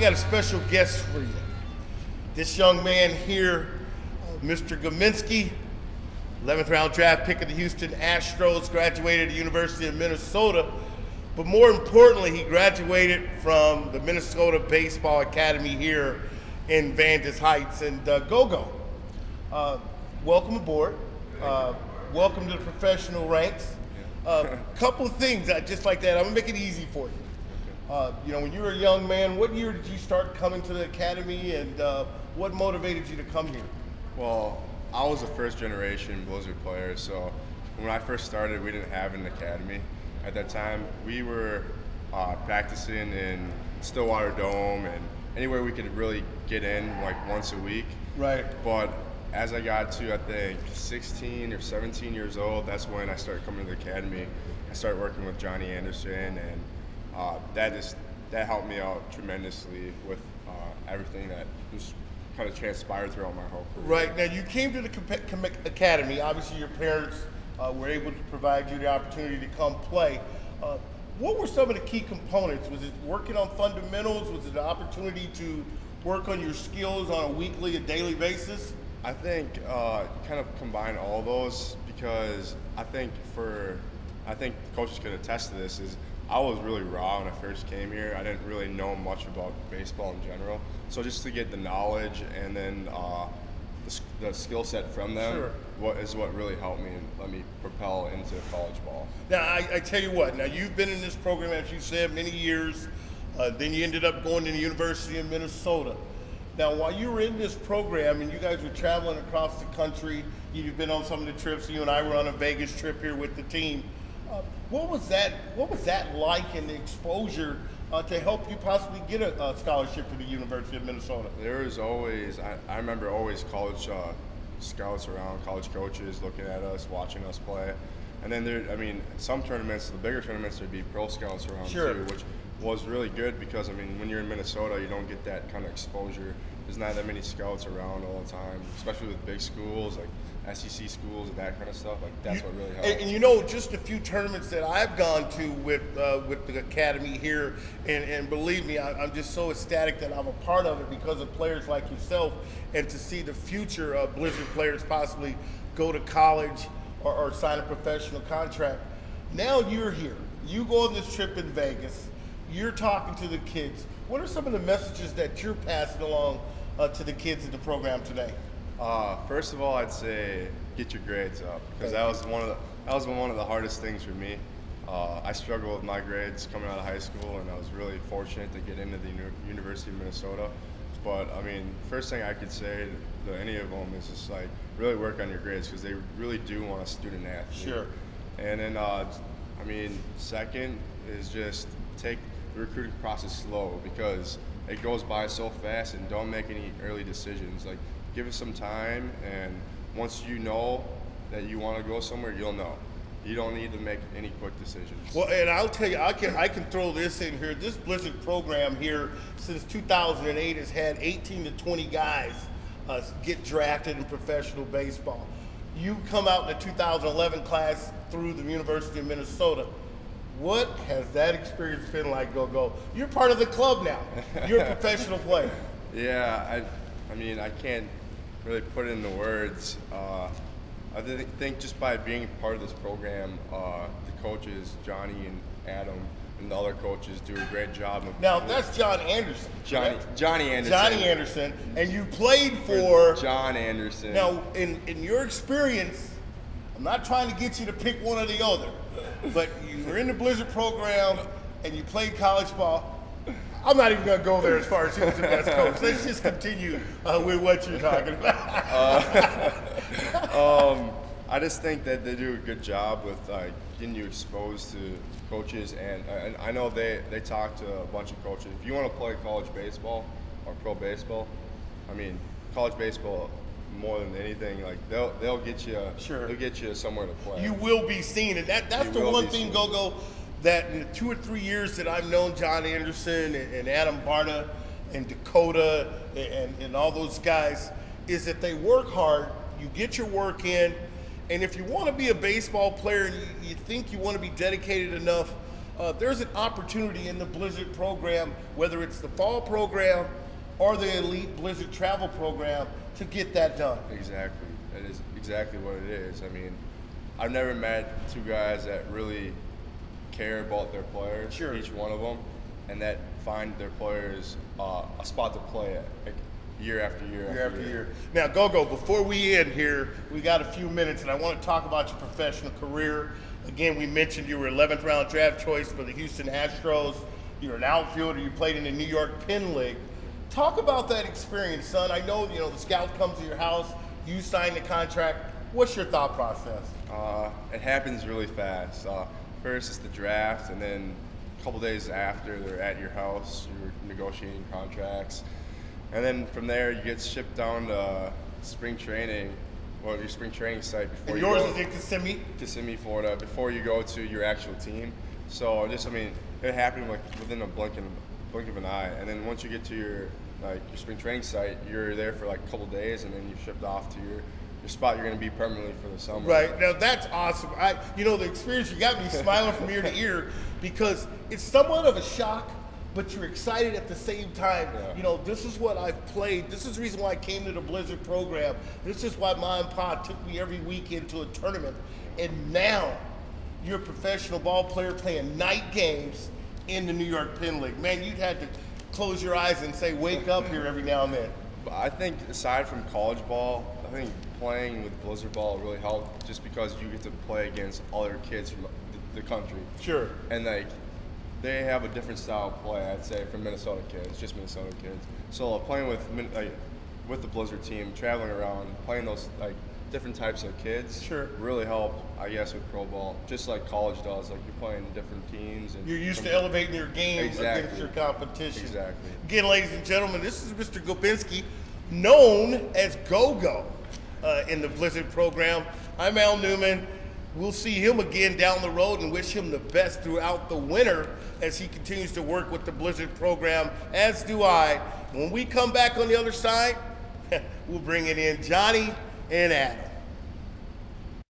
got a special guest for you. This young man here, Mr. Gominsky, 11th round draft pick of the Houston Astros, graduated at the University of Minnesota. But more importantly, he graduated from the Minnesota Baseball Academy here in Vandus Heights. And Gogo, welcome aboard. Welcome to the professional ranks. Couple of things just like that. I'm gonna make it easy for you. You know, when you were a young man, what year did you start coming to the academy, and what motivated you to come here? Well, I was a first generation Blizzard player, so when I first started, we didn't have an academy. At that time, we were practicing in Stillwater Dome and anywhere we could really get in, like once a week. Right. But as I got to, I think, 16 or 17 years old, that's when I started coming to the academy. I started working with Johnny Anderson, and that helped me out tremendously with everything that just kind of transpired throughout my whole career. Right. Now, you came to the academy. Obviously, your parents were able to provide you the opportunity to come play. What were some of the key components? Was it working on fundamentals? Was it an opportunity to work on your skills on a weekly and daily basis? I think kind of combine all those, because I think coaches could attest to this, is I was really raw when I first came here. I didn't really know much about baseball in general. So just to get the knowledge and then the skill set from them, sure, what really helped me and let me propel into college ball. Now, I tell you what, now you've been in this program, as you said, many years. Then you ended up going to the University of Minnesota. Now, while you were in this program and you guys were traveling across the country, you've been on some of the trips. You and I were on a Vegas trip here with the team. What was that like, and the exposure to help you possibly get a scholarship to the University of Minnesota? There was always, I remember always college scouts around, college coaches looking at us, watching us play. And then some tournaments, the bigger tournaments, there'd be pro scouts around, sure, too, which was really good, because when you're in Minnesota, you don't get that kind of exposure. There's not that many scouts around all the time, especially with big schools like SEC schools and that kind of stuff. Like, that's what really helps. And you know, just a few tournaments that I've gone to with the academy here, and believe me, I'm just so ecstatic that I'm a part of it because of players like yourself, and to see the future of Blizzard players possibly go to college or sign a professional contract. Now you're here. You go on this trip in Vegas. You're talking to the kids. What are some of the messages that you're passing along to the kids in the program today? First of all, I'd say get your grades up, because that was one of the hardest things for me. I struggled with my grades coming out of high school, and I was really fortunate to get into the University of Minnesota. But first thing I could say to any of them is just like really work on your grades, because they really do want a student athlete. Sure. And then second is just take the recruiting process slow, because it goes by so fast, and don't make any early decisions. Like, give it some time, and once you know that you want to go somewhere, you'll know. You don't need to make any quick decisions. Well, and I'll tell you, I can throw this in here. This Blizzard program here since 2008 has had 18 to 20 guys get drafted in professional baseball. You come out in the 2011 class through the University of Minnesota. What has that experience been like, Go-Go? You're part of the club now. You're a professional player. Yeah, I can't really put it into words. I think just by being part of this program, the coaches, Johnny and Adam, and the other coaches do a great job. Now, that's John Anderson. Johnny Anderson. Johnny Anderson. And you played for John Anderson. Now, in your experience, I'm not trying to get you to pick one or the other, but you were in the Blizzard program and you played college ball. I'm not even going to go there as far as who's the best coach. Let's just continue with what you're talking about. I just think that they do a good job with getting you exposed to coaches, and I know they talk to a bunch of coaches. If you want to play college baseball or pro baseball, college baseball, more than anything, like they'll get you, sure, they'll get you somewhere to play. You will be seen, and that's the one thing, Go-Go, that in the 2 or 3 years that I've known John Anderson and Adam Barta and Dakota and all those guys, is that they work hard. You get your work in, and if you want to be a baseball player and you think you want to be dedicated enough there's an opportunity in the Blizzard program, whether it's the fall program or the elite Blizzard travel program, to get that done. Exactly. That is exactly what it is. I mean, I've never met two guys that really care about their players, Sure. each one of them, and that find their players a spot to play at, like, year after year. Now, Gogo, before we end here, we got a few minutes, and I want to talk about your professional career. Again, we mentioned you were 11th round draft choice for the Houston Astros. You're an outfielder. You played in the New York Penn League. Talk about that experience, son. I know, the scout comes to your house. You sign the contract. What's your thought process? It happens really fast. First, it's the draft, and then a couple days after, they're at your house. You're negotiating contracts. And then from there, you get shipped down to spring training, well, your spring training site before And you yours go. is in Kissimmee? Kissimmee, Florida, before you go to your actual team. So it happened like within a blink of an eye. And then once you get to your spring training site, you're there for like a couple days, and then you're shipped off to your spot you're going to be permanently for the summer. Right. Now, that's awesome. The experience, you got me smiling from ear to ear, because it's somewhat of a shock, but you're excited at the same time. Yeah. This is what I've played. This is the reason why I came to the Blizzard program. This is why Mom and Pa took me every weekend to a tournament. And now you're a professional ball player playing night games in the New York Penn League. Man, you'd had to close your eyes and say, wake up here every now and then. But I think aside from college ball, I think playing with Blizzard ball really helped, just because you get to play against other kids from the country. Sure. And they have a different style of play, I'd say, from Minnesota kids, just Minnesota kids. So playing with the Blizzard team, traveling around, playing those different types of kids, sure, really helped, I guess, with pro ball, just like college does. Like, you're playing different teams. And you're used to elevating your game against your competition. Exactly. Again, ladies and gentlemen, this is Mr. Gominsky, known as Go-Go in the Blizzard program. I'm Al Newman. We'll see him again down the road and wish him the best throughout the winter as he continues to work with the Blizzard program, as do I. When we come back on the other side, we'll bring it in Johnny and Adam.